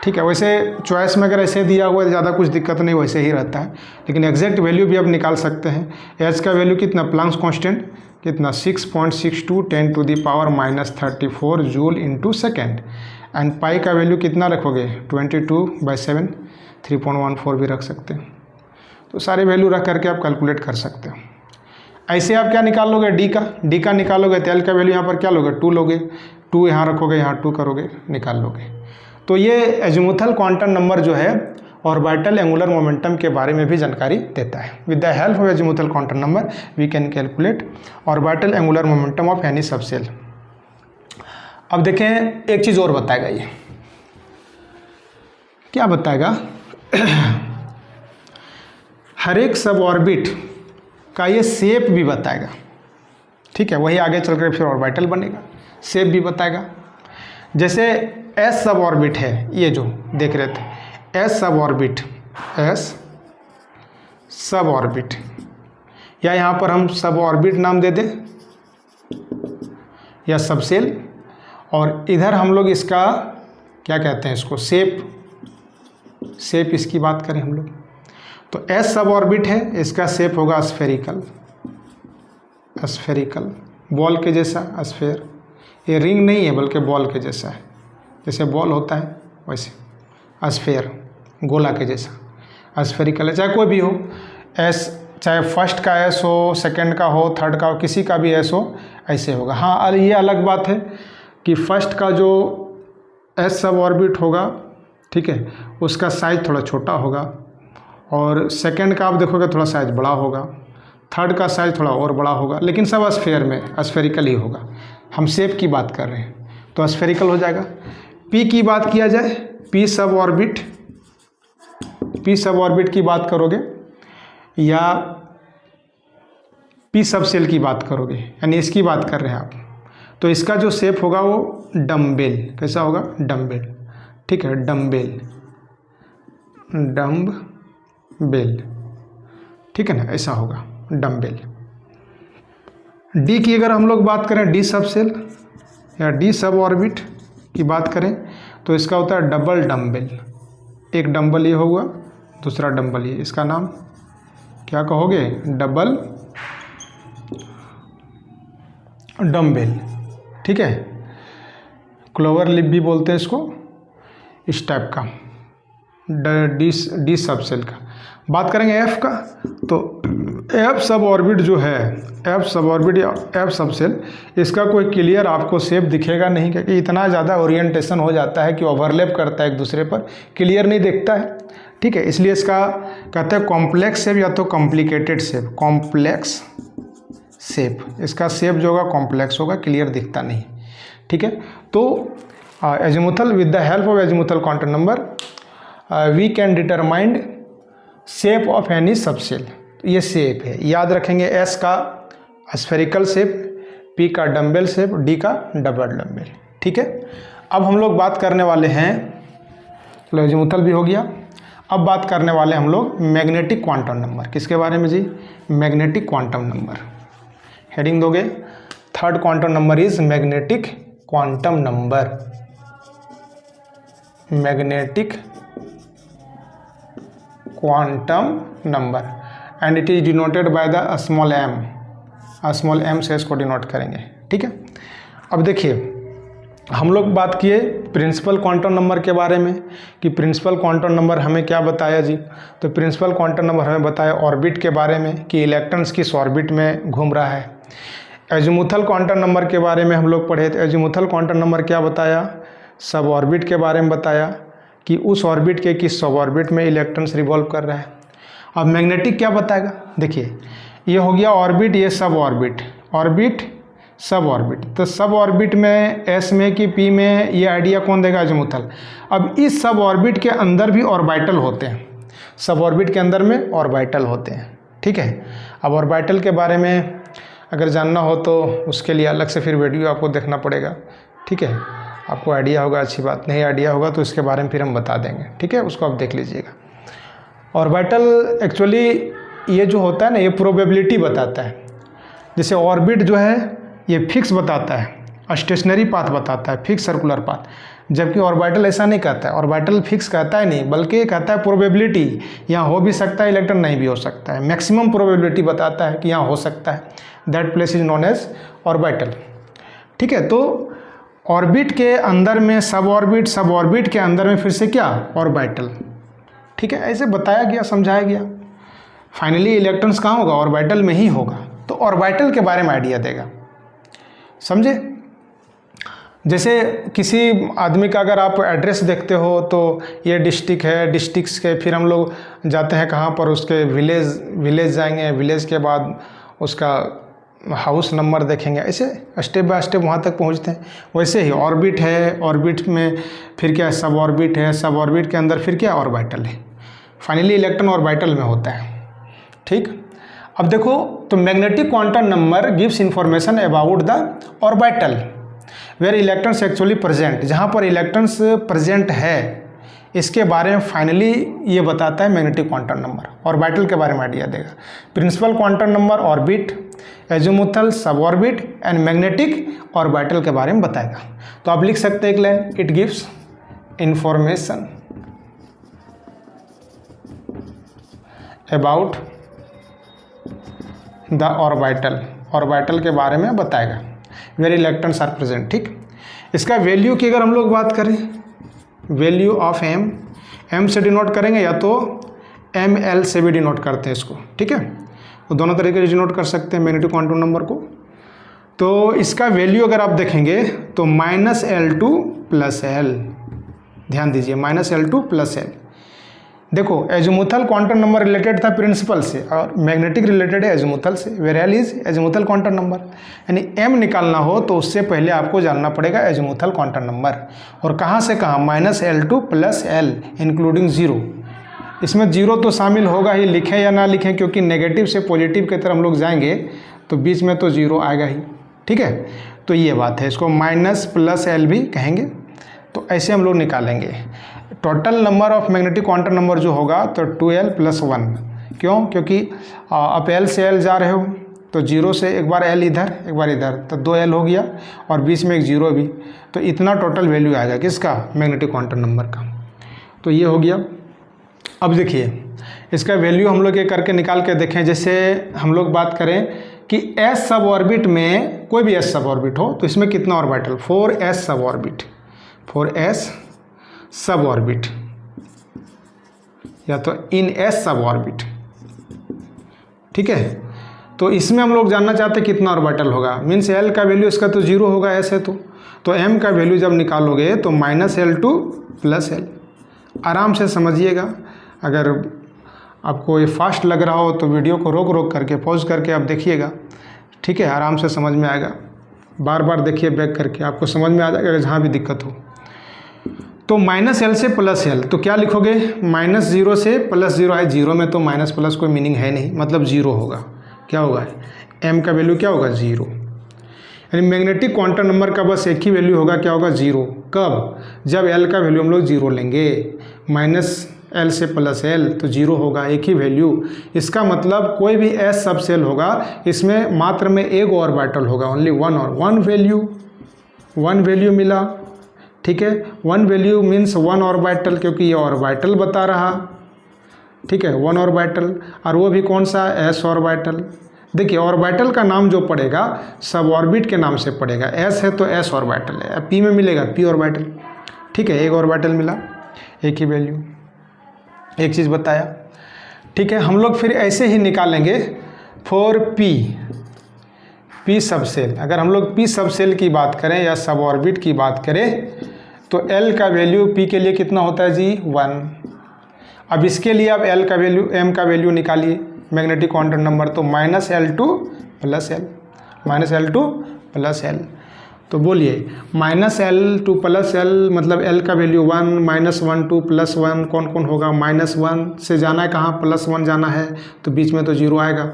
ठीक है। वैसे चॉइस में अगर ऐसे दिया हुआ है ज़्यादा कुछ दिक्कत नहीं, वैसे ही रहता है, लेकिन एग्जैक्ट वैल्यू भी अब निकाल सकते हैं। एच का वैल्यू कितना, प्लांक्स कांस्टेंट कितना 6.62 10⁻34 joule into second, and pi का वैल्यू कितना रखोगे 22/7, 3.14 भी रख सकते हैं। तो सारे वैल्यू रख करके आप कैलकुलेट कर सकते हो। ऐसे आप क्या निकाल लोगे डी का निकालोगे तो एल का वैल्यू यहाँ पर क्या लोगे 2 लोगे, 2 यहाँ रखोगे, यहाँ 2 करोगे, निकाल लोगे। तो ये एजीमुथल क्वांटम नंबर जो है ऑर्बिटल एंगुलर मोमेंटम के बारे में भी जानकारी देता है। With the help of azimuthal quantum number we can calculate orbital angular momentum of any subshell. अब देखें एक चीज़ और बताएगा, ये क्या बताएगा हर एक सब ऑर्बिट का ये शेप भी बताएगा, ठीक है। वही आगे चल कर फिर ऑर्बिटल बनेगा, शेप भी बताएगा। जैसे एस सब ऑर्बिट है, ये जो देख रहे थे एस सब ऑर्बिट, एस सब ऑर्बिट, या यहाँ पर हम सब ऑर्बिट नाम दे दें या सबसेल, और इधर हम लोग इसका क्या कहते हैं, इसको शेप इसकी बात करें हम लोग, तो एस सब ऑर्बिट है, इसका शेप होगा स्फेरिकल, बॉल के जैसा, स्फेयर। ये रिंग नहीं है बल्कि बॉल के जैसा है, जैसे बॉल होता है वैसे स्फेयर, गोला के जैसा स्फेरिकल है। चाहे कोई भी हो एस, चाहे फर्स्ट का एस हो, सेकंड का हो, थर्ड का हो, किसी का भी एस हो, ऐसे होगा। हाँ ये अलग बात है कि फर्स्ट का जो एस सब ऑर्बिट होगा, ठीक है, उसका साइज थोड़ा छोटा होगा, और सेकंड का आप देखोगे थोड़ा साइज बड़ा होगा, थर्ड का साइज थोड़ा और बड़ा होगा, लेकिन सब स्फेयर में स्फेरिकल ही होगा। हम शेप की बात कर रहे हैं तो स्फेरिकल हो जाएगा। पी की बात किया जाए, पी सब ऑर्बिट की बात करोगे या पी सब सेल की बात करोगे, यानी इसकी बात कर रहे हैं आप, तो इसका जो शेप होगा वो डम्बेल, कैसा होगा डम्बेल, ठीक है, डम्बेल, ठीक है ना, ऐसा होगा डम्बेल। डी की अगर हम लोग बात करें, डी सब सेल या डी सब ऑर्बिट की बात करें तो इसका होता है डबल डम्बेल। एक डम्बल ये होगा, दूसरा डम्बल ये, इसका नाम क्या कहोगे डबल डम्बेल, ठीक है। क्लोवर लिप भी बोलते हैं इसको, इस टाइप का डी सब सेल का। बात करेंगे एफ का, तो एफ सब ऑर्बिट जो है, एफ सब ऑर्बिट या एफ सब सेल, इसका कोई क्लियर आपको शेप दिखेगा नहीं, क्योंकि इतना ज़्यादा ओरिएंटेशन हो जाता है कि ओवरलैप करता है एक दूसरे पर, क्लियर नहीं दिखता है, ठीक है। इसलिए इसका कहते हैं कॉम्प्लेक्स शेप या तो कॉम्प्लिकेटेड शेप, कॉम्प्लेक्स शेप, इसका शेप जो होगा कॉम्प्लेक्स होगा, क्लियर दिखता नहीं, ठीक है। तो azimuthal, with the help of azimuthal quantum number we can determine shape of any subshell. ये शेप है, याद रखेंगे, एस का स्फेरिकल शेप, पी का डम्बेल शेप, डी का डबल डम्बेल, ठीक है। अब हम लोग बात करने वाले हैं, एजीमुथल भी हो गया, अब बात करने वाले हम लोग मैग्नेटिक क्वांटम नंबर। किसके बारे में जी? Magnetic quantum number. हेडिंग दोगे, third quantum number is magnetic quantum number. Magnetic quantum number and it is denoted by the small M. Small M से इसको डिनोट करेंगे, ठीक है। अब देखिए, हम लोग बात किए प्रिंसिपल क्वांटम नंबर के बारे में कि प्रिंसिपल क्वांटम नंबर हमें क्या बताया जी। तो प्रिंसिपल क्वांटम नंबर हमें बताया ऑर्बिट के बारे में कि इलेक्ट्रॉन्स किस ऑर्बिट में घूम रहा है। एजीमुथल क्वांटम नंबर के बारे में हम लोग पढ़े थे। एजीमुथल क्वांटम नंबर क्या बताया? सब ऑर्बिट के बारे में बताया कि उस ऑर्बिट के किस सब ऑर्बिट में इलेक्ट्रॉन्स रिवॉल्व कर रहा है। अब मैग्नेटिक क्या बताएगा? देखिए, ये हो गया ऑर्बिट, ये सब ऑर्बिट, ऑर्बिट सब ऑर्बिट। तो सब ऑर्बिट में एस में कि पी में, ये आइडिया कौन देगा? एजीमुथल। अब इस सब ऑर्बिट के अंदर भी ऑर्बिटल होते हैं, सब ऑर्बिट के अंदर में ऑर्बिटल होते हैं, ठीक है। अब ऑर्बिटल के बारे में अगर जानना हो तो उसके लिए अलग से फिर वीडियो आपको देखना पड़ेगा, ठीक है। आपको आइडिया होगा, अच्छी बात, नहीं आइडिया होगा तो इसके बारे में फिर हम बता देंगे, ठीक है, उसको आप देख लीजिएगा। ऑर्बिटल एक्चुअली ये जो होता है ना, ये प्रोबेबिलिटी बताता है। जैसे ऑर्बिट जो है ये फिक्स बताता है, स्टेशनरी पाथ बताता है, फिक्स सर्कुलर पाथ, जबकि ऑर्बिटल ऐसा नहीं कहता है। ऑर्बिटल फिक्स कहता है नहीं, बल्कि कहता है प्रोबेबिलिटी, यहाँ हो भी सकता है इलेक्ट्रॉन, नहीं भी हो सकता है। मैक्सिमम प्रोबेबिलिटी बताता है कि यहाँ हो सकता है, that place is known as orbital, ठीक है। तो ऑर्बिट के अंदर में सब ऑर्बिट, सब ऑर्बिट के अंदर में फिर से क्या? ऑर्बिटल, ठीक है। ऐसे बताया गया, समझाया गया। फाइनली इलेक्ट्रॉन्स कहाँ होगा? ऑर्बिटल में ही होगा। तो ऑर्बिटल के बारे में आइडिया देगा, समझे। जैसे किसी आदमी का अगर आप एड्रेस देखते हो तो ये डिस्ट्रिक्ट है, डिस्ट्रिक्ट्स के फिर हम लोग जाते हैं कहाँ पर? उसके विलेज जाएंगे, विलेज के बाद उसका हाउस नंबर देखेंगे, ऐसे स्टेप बाय स्टेप वहाँ तक पहुँचते हैं। वैसे ही ऑर्बिट है, ऑर्बिट में फिर क्या? सब ऑर्बिट है, सब ऑर्बिट के अंदर फिर क्या? ऑर्बिटल है। फाइनली इलेक्ट्रॉन ऑर्बिटल में होता है, ठीक। अब देखो, तो magnetic quantum number gives information about the orbital where electrons actually present. जहाँ पर इलेक्ट्रॉन्स प्रेजेंट है, इसके बारे में फाइनली ये बताता है मैग्नेटिक क्वांटम नंबर। ऑर्बिटल के बारे में आइडिया देगा। Principal quantum number orbit, azimuthal, sub orbit and magnetic orbital के बारे में बताएगा। तो आप लिख सकते हैं एक line, it gives information about the orbital, orbital के बारे में बताएगा, वेयर इलेक्ट्रॉन्स आर प्रेजेंट, ठीक। इसका वैल्यू की अगर हम लोग बात करें, वैल्यू ऑफ एम, एम से डिनोट करेंगे या तो एम एल से भी डिनोट करते हैं इसको, ठीक है। वो दोनों तरीके से डिनोट कर सकते हैं मैग्नेटिक क्वांटम नंबर को। तो इसका वैल्यू अगर आप देखेंगे तो -L2 + L, ध्यान दीजिए, -L2 + L। देखो, एजीमुथल क्वांटम नंबर रिलेटेड था प्रिंसिपल से और मैग्नेटिक रिलेटेड है एजीमुथल से, where l is azimuthal quantum number. यानी एम निकालना हो तो उससे पहले आपको जानना पड़ेगा एजीमुथल क्वांटम नंबर। और कहाँ से कहाँ? -L2 + L including 0। इसमें 0 तो शामिल होगा ही, लिखें या ना लिखें, क्योंकि नेगेटिव से पॉजिटिव की तरफ हम लोग जाएंगे तो बीच में तो 0 आएगा ही, ठीक है। तो ये बात है, इसको -+L भी कहेंगे। तो ऐसे हम लोग निकालेंगे। Total number of magnetic quantum number जो होगा तो 2L + 1। क्यों? क्योंकि आप L से L जा रहे हो तो 0 से एक बार L इधर एक बार इधर, तो 2L हो गया और बीच में एक 0 भी। तो इतना टोटल वैल्यू आएगा किसका? मैग्नेटिक क्वांटम नंबर का। तो ये हो गया। अब देखिए, इसका वैल्यू हम लोग ये करके निकाल के देखें। जैसे हम लोग बात करें कि S सब ऑर्बिट में, कोई भी S सब ऑर्बिट हो तो इसमें कितना ऑर्बिटल? 4S सब ऑर्बिट, 4S सब ऑर्बिट या तो इन S सब ऑर्बिट, ठीक है। तो इसमें हम लोग जानना चाहते हैं कितना ऑर्बिटल होगा। मीन्स L का वैल्यू इसका तो 0 होगा, S है तो M का वैल्यू जब निकालोगे तो -L2 + L। आराम से समझिएगा। अगर आपको ये फास्ट लग रहा हो तो वीडियो को रोक करके पॉज करके आप देखिएगा, ठीक है, आराम से समझ में आएगा, बार बार देखिए बैक करके, आपको समझ में आ जाएगा जहाँ भी दिक्कत हो। तो -l से +l, तो क्या लिखोगे, -0 से +0 है, जीरो में तो माइनस प्लस कोई मीनिंग है नहीं, मतलब जीरो होगा। क्या होगा, m का वैल्यू क्या होगा, 0। यानी मैग्नेटिक क्वांटम नंबर का बस एक ही वैल्यू होगा, क्या होगा, 0। कब, जब l का वैल्यू हम लोग 0 लेंगे, -l से +l तो 0 होगा, एक ही वैल्यू। इसका मतलब कोई भी s सब सेल होगा, इसमें मात्र में एक ऑर्बिटल होगा, ओनली वन, और वन वैल्यू मिला। ठीक है, one value means one orbital, क्योंकि ये ऑर्बिटल बता रहा। ठीक है, वन ऑर्बिटल, और वो भी कौन सा, s ऑर्बिटल। देखिए ऑर्बिटल का नाम जो पड़ेगा सब ऑर्बिट के नाम से पड़ेगा, s है तो s ऑर्बिटल है, p में मिलेगा p ऑर्बिटल। ठीक है, एक ऑर्बिटल मिला, एक ही वैल्यू, एक चीज़ बताया। ठीक है, हम लोग फिर ऐसे ही निकालेंगे फॉर p सब सेल। अगर हम लोग p सब सेल की बात करें या सब ऑर्बिट की बात करें तो l का वैल्यू p के लिए कितना होता है जी, 1। अब इसके लिए आप l का वैल्यू, m का वैल्यू निकालिए, मैग्नेटिक क्वांटम नंबर, तो -L2 + L। तो बोलिए -L2 + L मतलब L का वैल्यू 1, -1 2 + 1 कौन कौन होगा, -1 से जाना है कहाँ, +1 जाना है, तो बीच में तो 0 आएगा।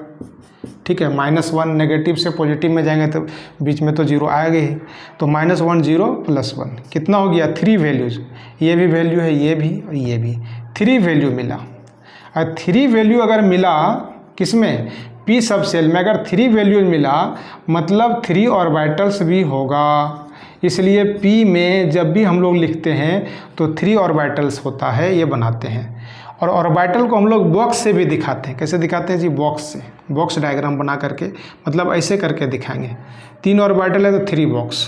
ठीक है, -1 नेगेटिव से पॉजिटिव में जाएंगे तो बीच में तो 0 आएगा ही, तो -1 0 + 1 कितना हो गया, 3 वैल्यूज। ये भी वैल्यू है, ये भी और ये भी, 3 वैल्यू मिला। और 3 वैल्यू अगर मिला किसमें, p सब सेल में, अगर 3 वैल्यू मिला मतलब 3 ऑर्बिटल्स भी होगा। इसलिए p में जब भी हम लोग लिखते हैं तो 3 ऑर्बिटल्स होता है, ये बनाते हैं। और ऑर्बिटल को हम लोग बॉक्स से भी दिखाते हैं। कैसे दिखाते हैं जी, बॉक्स से, बॉक्स डायग्राम बना करके, मतलब ऐसे करके दिखाएंगे। 3 ऑर्बिटल है तो 3 बॉक्स,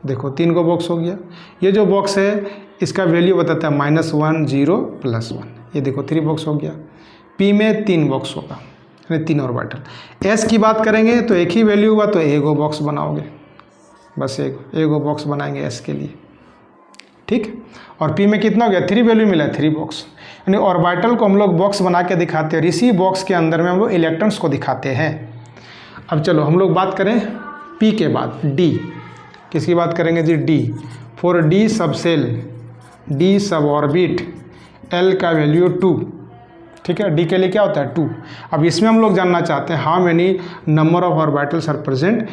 देखो 3 को बॉक्स हो गया। ये जो बॉक्स है इसका वैल्यू बताता है -1 0 + 1, ये देखो 3 बॉक्स हो गया। p में 3 बॉक्स होगा, यानी 3 ऑर्बिटल। s की बात करेंगे तो एक ही वैल्यू हुआ, तो एगो बॉक्स बनाओगे, बस एगो बॉक्स बनाएंगे s के लिए। ठीक, और p में कितना हो गया, 3 वैल्यू मिला है, 3 बॉक्स। यानी ऑर्बिटल को हम लोग बॉक्स बना के दिखाते हैं, और इसी बॉक्स के अंदर में हम लोग इलेक्ट्रॉन्स को दिखाते हैं। अब चलो हम लोग बात करें p के बाद d, किसकी बात करेंगे जी, d। For d sub shell, d सब ऑर्बिट, l का वैल्यू 2। ठीक है, d के लिए क्या होता है, 2। अब इसमें हम लोग जानना चाहते हैं how many number of orbitals are present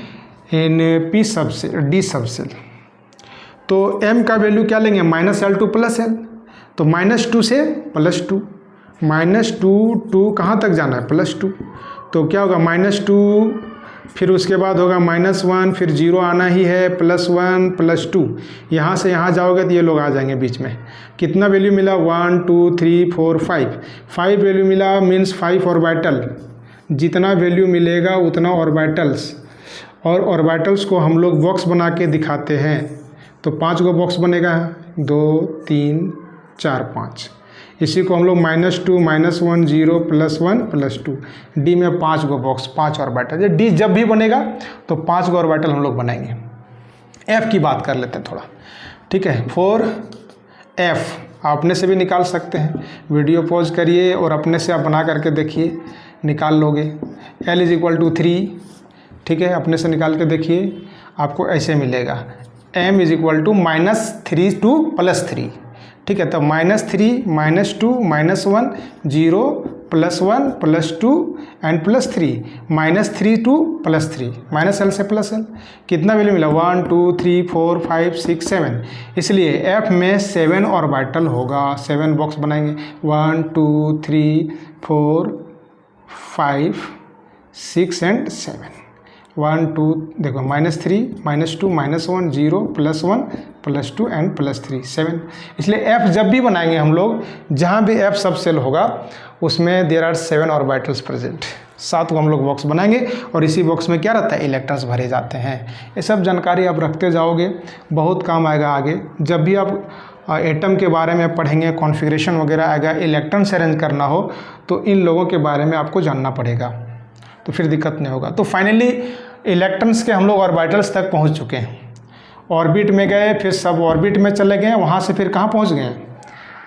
in p sub shell, d sub shell. तो m का वैल्यू क्या लेंगे, -L2 + L, तो -2 से +2, -2 कहाँ तक जाना है, +2, तो क्या होगा -2, फिर उसके बाद होगा -1, फिर 0 आना ही है, +1 +2, यहाँ से यहाँ जाओगे तो ये लोग आ जाएंगे बीच में। कितना वैल्यू मिला, 1 2 3 4 5 वैल्यू मिला, मीन्स 5 ऑर्बिटल। जितना वैल्यू मिलेगा उतना ऑर्बिटल्स, और ऑर्बिटल्स को हम लोग बॉक्स बना के दिखाते हैं। तो 5 गो बॉक्स बनेगा, 2 3 4 5। इसी को हम लोग -2 -1 0 +1 +2, d में 5 गो बॉक्स, 5 ऑर्बिटल। ये d जब भी बनेगा तो 5 गो ऑर्बिटल हम लोग बनाएंगे। f की बात कर लेते हैं थोड़ा। ठीक है, फॉर f आप अपने से भी निकाल सकते हैं, वीडियो पॉज करिए और अपने से आप बना करके देखिए, निकाल लोगे। l = 3, ठीक है, अपने से निकाल के देखिए, आपको ऐसे मिलेगा। m = -3 2 +3, ठीक है, तो -3 -2 -1 0 +1 +2 एंड +3, -3 2 +3, -L से +L। कितना वैल्यू मिला, 1 2 3 4 5 6 7। इसलिए f में 7 ऑर्बिटल होगा, 7 बॉक्स बनाएंगे, 1 2 3 4 5 6 एंड 7। 1 2 देखो, -3 -2 -1 0 +1 +2 एंड +3 7। इसलिए f जब भी बनाएंगे हम लोग, जहाँ भी f सब सेल होगा उसमें देयर आर 7 ऑर्बिटल्स प्रेजेंट। 7 को हम लोग बॉक्स बनाएंगे और इसी बॉक्स में क्या रहता है, इलेक्ट्रॉन्स भरे जाते हैं। ये सब जानकारी आप रखते जाओगे, बहुत काम आएगा आगे। जब भी आप एटम के बारे में पढ़ेंगे, कॉन्फ़िगरेशन वगैरह आएगा, इलेक्ट्रॉन्स अरेंज करना हो तो इन लोगों के बारे में आपको जानना पड़ेगा, तो फिर दिक्कत नहीं होगा। तो फाइनली इलेक्ट्रॉन्स के हम लोग ऑर्बिटल्स तक पहुंच चुके हैं। ऑर्बिट में गए, फिर सब ऑर्बिट में चले गए, वहाँ से फिर कहाँ पहुँच गए,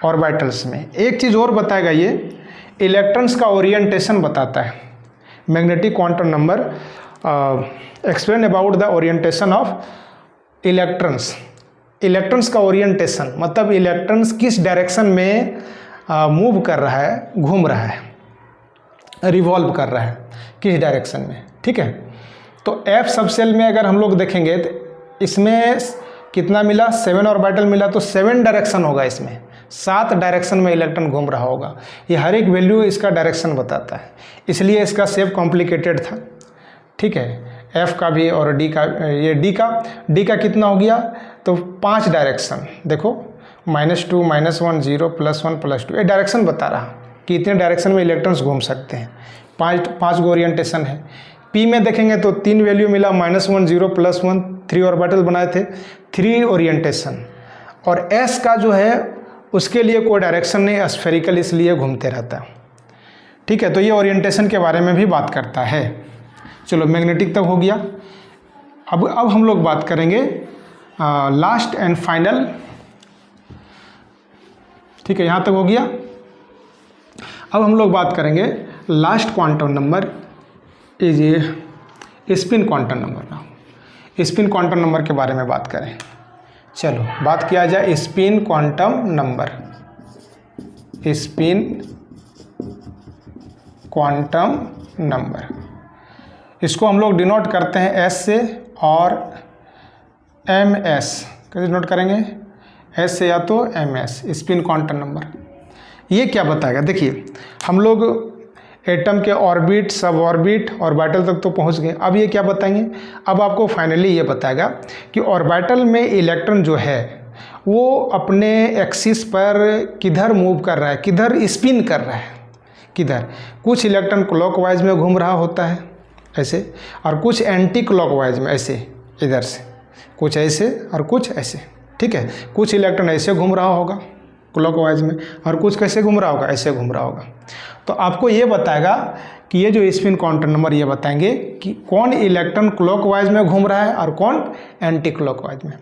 ऑर्बिटल्स में। एक चीज़ और बताएगा, ये इलेक्ट्रॉन्स का ओरिएंटेशन बताता है। Magnetic quantum number explain about the orientation of electrons. Electrons का ओरिएंटेशन मतलब इलेक्ट्रॉन्स किस डायरेक्शन में मूव कर रहा है, घूम रहा है, रिवॉल्व कर रहा है, किस डायरेक्शन में। ठीक है, तो एफ सब सेल में अगर हम लोग देखेंगे तो इसमें कितना मिला, 7 ऑर्बिटल मिला, तो 7 डायरेक्शन होगा, इसमें 7 डायरेक्शन में इलेक्ट्रॉन घूम रहा होगा। ये हर एक वैल्यू इसका डायरेक्शन बताता है, इसलिए इसका शेप कॉम्प्लिकेटेड था। ठीक है, एफ का भी और डी का, ये डी का कितना हो गया, तो 5 डायरेक्शन देखो, -2 -1 0 +1 +2, ये डायरेक्शन बता रहा कि इतने डायरेक्शन में इलेक्ट्रॉन्स घूम सकते हैं। 5 गो ओरिएंटेशन है। पी में देखेंगे तो 3 वैल्यू मिला, -1 0 +1, 3 ऑर्बिटल बनाए थे, 3 ओरिएंटेशन। और एस का जो है उसके लिए कोई डायरेक्शन नहीं, स्फेरिकल, इसलिए घूमते रहता है। ठीक है, तो ये ओरिएंटेशन के बारे में भी बात करता है। चलो मैग्नेटिक तक हो गया। अब हम लोग बात करेंगे लास्ट एंड फाइनल। ठीक है, यहाँ तक हो गया। अब हम लोग बात करेंगे लास्ट क्वांटम नंबर इज ये स्पिन क्वांटम नंबर। ना स्पिन क्वांटम नंबर के बारे में बात करें। चलो बात किया जाए spin quantum number. Spin quantum number, इसको हम लोग डिनोट करते हैं एस से और एम एस। कैसे डिनोट करेंगे, एस से या तो m s, spin quantum number. ये क्या बताएगा, देखिए हम लोग एटम के ऑर्बिट, सब ऑर्बिट, ऑर्बिटल तक तो पहुंच गए। अब ये क्या बताएंगे, अब आपको फाइनली ये बताएगा कि ऑर्बिटल में इलेक्ट्रॉन जो है वो अपने एक्सिस पर किधर मूव कर रहा है, किधर स्पिन कर रहा है, किधर। कुछ इलेक्ट्रॉन क्लॉकवाइज में घूम रहा होता है ऐसे, और कुछ एंटी क्लॉकवाइज में ऐसे, इधर से, कुछ ऐसे और कुछ ऐसे। ठीक है, कुछ इलेक्ट्रॉन ऐसे घूम रहा होगा क्लॉकवाइज में, और कुछ कैसे घूम रहा होगा, ऐसे घूम रहा होगा। तो आपको ये बताएगा कि ये जो स्पिन क्वांटम नंबर ये बताएंगे कि कौन इलेक्ट्रॉन क्लॉकवाइज में घूम रहा है और कौन एंटी क्लॉकवाइज में।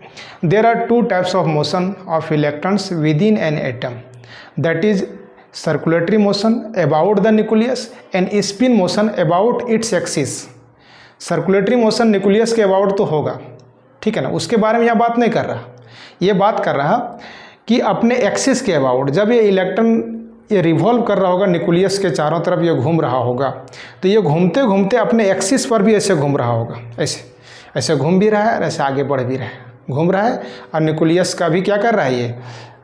There are 2 types of motion of electrons within an atom, that is circulatory motion about the nucleus and spin motion about its axis. Circulatory motion nucleus के about तो होगा, ठीक है ना, उसके बारे में यहाँ बात नहीं कर रहा। ये बात कर रहा कि अपने एक्सिस के अबाउट, जब ये इलेक्ट्रॉन ये रिवॉल्व कर रहा होगा न्यूक्लियस के चारों तरफ, ये घूम रहा होगा, तो ये घूमते घूमते अपने एक्सिस पर भी ऐसे घूम रहा होगा, ऐसे ऐसे घूम भी रहा है और ऐसे आगे बढ़ भी रहा है, घूम रहा है, और न्यूक्लियस का भी क्या कर रहा है, ये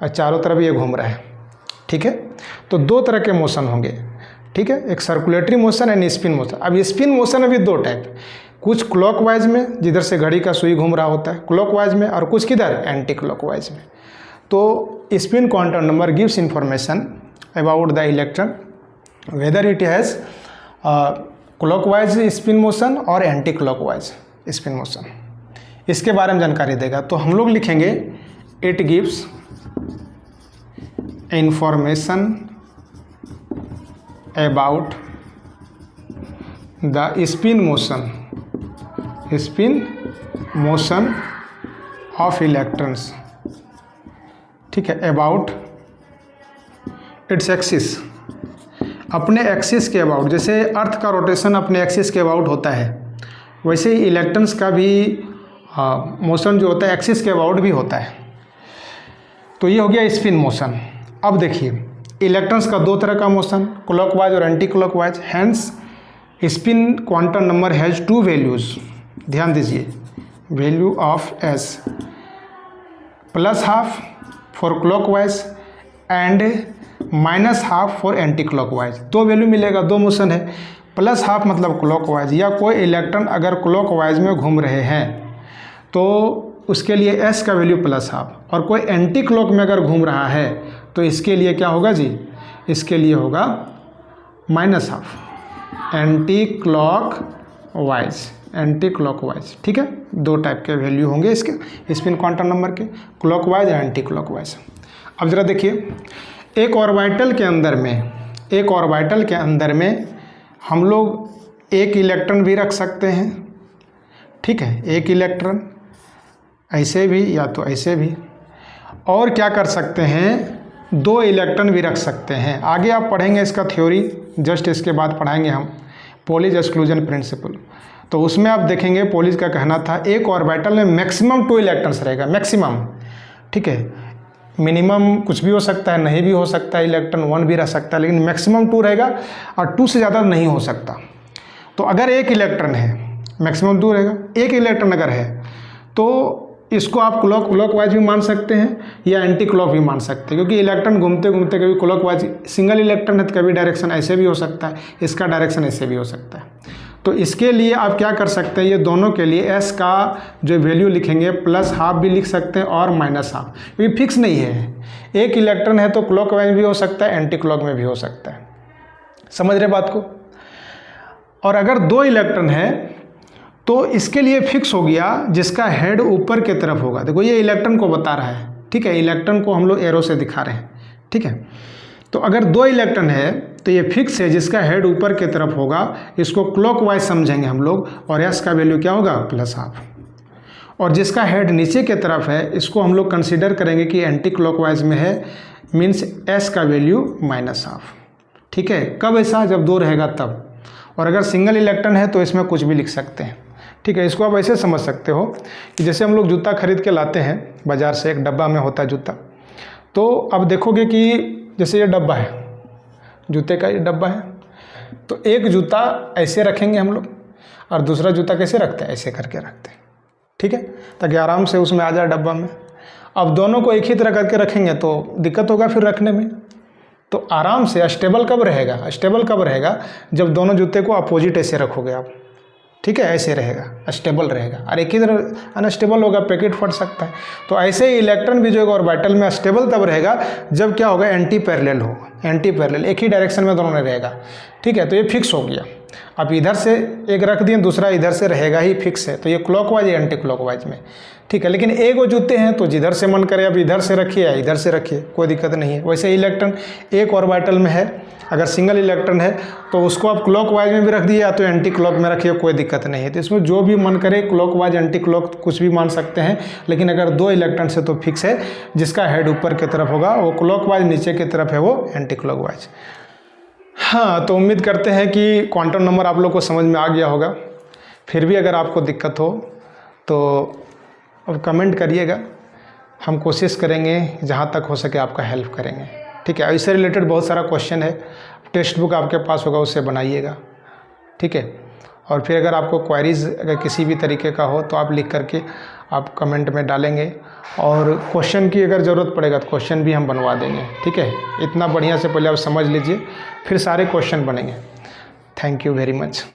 और चारों तरफ ये घूम रहा है। ठीक है, तो 2 तरह के मोशन होंगे। ठीक है, एक circulatory motion and spin motion. अब स्पिन मोशन में भी 2 टाइप, कुछ क्लॉकवाइज में जिधर से घड़ी का सुई घूम रहा होता है क्लॉकवाइज में, और कुछ किधर, एंटी क्लॉकवाइज में। तो spin quantum number gives information about the electron whether it has clockwise spin motion और anti clockwise spin motion, इसके बारे में जानकारी देगा। तो हम लोग लिखेंगे it gives information about the spin motion of electrons। ठीक है, about इट्स एक्सिस, अपने एक्सिस के अबाउट। जैसे अर्थ का रोटेशन अपने एक्सिस के अबाउट होता है, वैसे ही इलेक्ट्रॉन्स का भी मोशन जो होता है एक्सिस के अबाउट भी होता है। तो ये हो गया स्पिन मोशन। अब देखिए इलेक्ट्रॉन्स का 2 तरह का मोशन, क्लॉकवाइज और anti clockwise. Hence spin quantum number has 2 values. ध्यान दीजिए, value of s +½ for clockwise and -½ for anti clockwise. 2 value मिलेगा, 2 मोशन है। +½ मतलब क्लॉकवाइज, या कोई इलेक्ट्रॉन अगर क्लॉकवाइज में घूम रहे हैं तो उसके लिए s का वैल्यू +½ और कोई एंटी क्लॉक में अगर घूम रहा है तो इसके लिए क्या होगा जी, इसके लिए होगा -½ एंटी क्लॉकवाइज। ठीक है, 2 टाइप के वैल्यू होंगे इसके स्पिन क्वांटम नंबर के, क्लॉकवाइज या एंटी क्लॉकवाइज। अब ज़रा देखिए, एक ऑर्बिटल के अंदर में हम लोग एक इलेक्ट्रॉन भी रख सकते हैं। ठीक है, एक इलेक्ट्रॉन ऐसे भी या तो ऐसे भी, और क्या कर सकते हैं, 2 इलेक्ट्रॉन भी रख सकते हैं। आगे आप पढ़ेंगे इसका थ्योरी, जस्ट इसके बाद पढ़ाएंगे हम पॉलीज एक्सक्लूजन प्रिंसिपल। तो उसमें आप देखेंगे पोलिस का कहना था एक ऑर्बिटल में मैक्सिमम 2 इलेक्ट्रॉन्स रहेगा, मैक्सिमम, ठीक है। मिनिमम कुछ भी हो सकता है, नहीं भी हो सकता है, इलेक्ट्रॉन 1 भी रह सकता है, लेकिन मैक्सिमम 2 रहेगा और 2 से ज़्यादा नहीं हो सकता। तो अगर एक इलेक्ट्रॉन है, मैक्सिमम 2 रहेगा, एक इलेक्ट्रॉन अगर है तो इसको आप क्लॉकवाइज भी मान सकते हैं या एंटी क्लॉक भी मान सकते हैं, क्योंकि इलेक्ट्रॉन घूमते घूमते कभी क्लॉकवाइज, सिंगल इलेक्ट्रॉन है तो कभी डायरेक्शन ऐसे भी हो सकता है, इसका डायरेक्शन ऐसे भी हो सकता है। तो इसके लिए आप क्या कर सकते हैं, ये दोनों के लिए एस का जो वैल्यू लिखेंगे +½ भी लिख सकते हैं और -½ क्योंकि फिक्स नहीं है। एक इलेक्ट्रॉन है तो क्लॉकवाइज भी हो सकता है, एंटी क्लॉक में भी हो सकता है। समझ रहे बात को। और अगर 2 इलेक्ट्रॉन है तो इसके लिए फिक्स हो गया जिसका हेड ऊपर की तरफ होगा। देखो ये इलेक्ट्रॉन को बता रहा है, ठीक है, इलेक्ट्रॉन को हम लोग एरो से दिखा रहे हैं, ठीक है। तो अगर 2 इलेक्ट्रॉन है तो ये फिक्स है जिसका हेड ऊपर की तरफ होगा, इसको क्लॉकवाइज समझेंगे हम लोग, और एस का वैल्यू क्या होगा +½ और जिसका हेड नीचे की तरफ है इसको हम लोग कंसीडर करेंगे कि एंटी क्लॉकवाइज में है, मीन्स एस का वैल्यू -½ ठीक है। कब ऐसा, जब 2 रहेगा तब। और अगर सिंगल इलेक्ट्रॉन है तो इसमें कुछ भी लिख सकते हैं, ठीक है। इसको आप ऐसे समझ सकते हो कि जैसे हम लोग जूता खरीद के लाते हैं बाज़ार से, एक डब्बा में होता है जूता, तो अब देखोगे कि जैसे ये डब्बा है, जूते का ये डब्बा है, तो एक जूता ऐसे रखेंगे हम लोग और दूसरा जूता कैसे रखते हैं, ऐसे करके रखते हैं, ठीक है, ताकि आराम से उसमें आ जाए डब्बा में। अब दोनों को एक ही तरह करके रखेंगे तो दिक्कत होगा फिर रखने में। तो आराम से स्टेबल कब रहेगा, स्टेबल कब रहेगा, जब दोनों जूते को अपोजिट ऐसे रखोगे आप, ठीक है, ऐसे रहेगा, स्टेबल रहेगा। और एक ही तरह अनस्टेबल होगा, पैकेट फट सकता है। तो ऐसे ही इलेक्ट्रॉन भी जो है ऑर्बिटल में स्टेबल तब रहेगा जब क्या होगा, एंटी पैरेलल होगा, एंटी पैरेलल, एक ही डायरेक्शन में दोनों में रहेगा, ठीक है। तो ये फिक्स हो गया। अब इधर से एक रख दिए, दूसरा इधर से रहेगा ही, फिक्स है। तो ये क्लॉकवाइज या एंटी क्लॉकवाइज में, ठीक है। लेकिन एक वो जूते हैं तो जिधर से मन करे अब इधर से रखिए या इधर से रखिए, कोई दिक्कत नहीं है। वैसे इलेक्ट्रॉन एक ऑर्बिटल में है, अगर सिंगल इलेक्ट्रॉन है तो उसको आप क्लॉकवाइज में भी रख दिए या तो एंटी क्लॉक में रखिए, कोई दिक्कत नहीं है। तो इसमें जो भी मन करे क्लॉकवाइज, एंटी क्लॉक कुछ भी मान सकते हैं। लेकिन अगर 2 इलेक्ट्रॉन से तो फिक्स है, जिसका हेड ऊपर की तरफ होगा वो क्लॉकवाइज, नीचे की तरफ है वो एंटी क्लॉकवाइज। हाँ, तो उम्मीद करते हैं कि क्वांटम नंबर आप लोग को समझ में आ गया होगा। फिर भी अगर आपको दिक्कत हो तो अब कमेंट करिएगा, हम कोशिश करेंगे जहाँ तक हो सके आपका हेल्प करेंगे, ठीक है। इससे रिलेटेड बहुत सारा क्वेश्चन है, टेक्स्ट बुक आपके पास होगा, उससे बनाइएगा, ठीक है। और फिर अगर आपको क्वेरीज़ अगर किसी भी तरीके का हो तो आप लिख करके आप कमेंट में डालेंगे, और क्वेश्चन की अगर ज़रूरत पड़ेगा तो क्वेश्चन भी हम बनवा देंगे, ठीक है। इतना बढ़िया से पहले आप समझ लीजिए, फिर सारे क्वेश्चन बनेंगे। Thank you very much.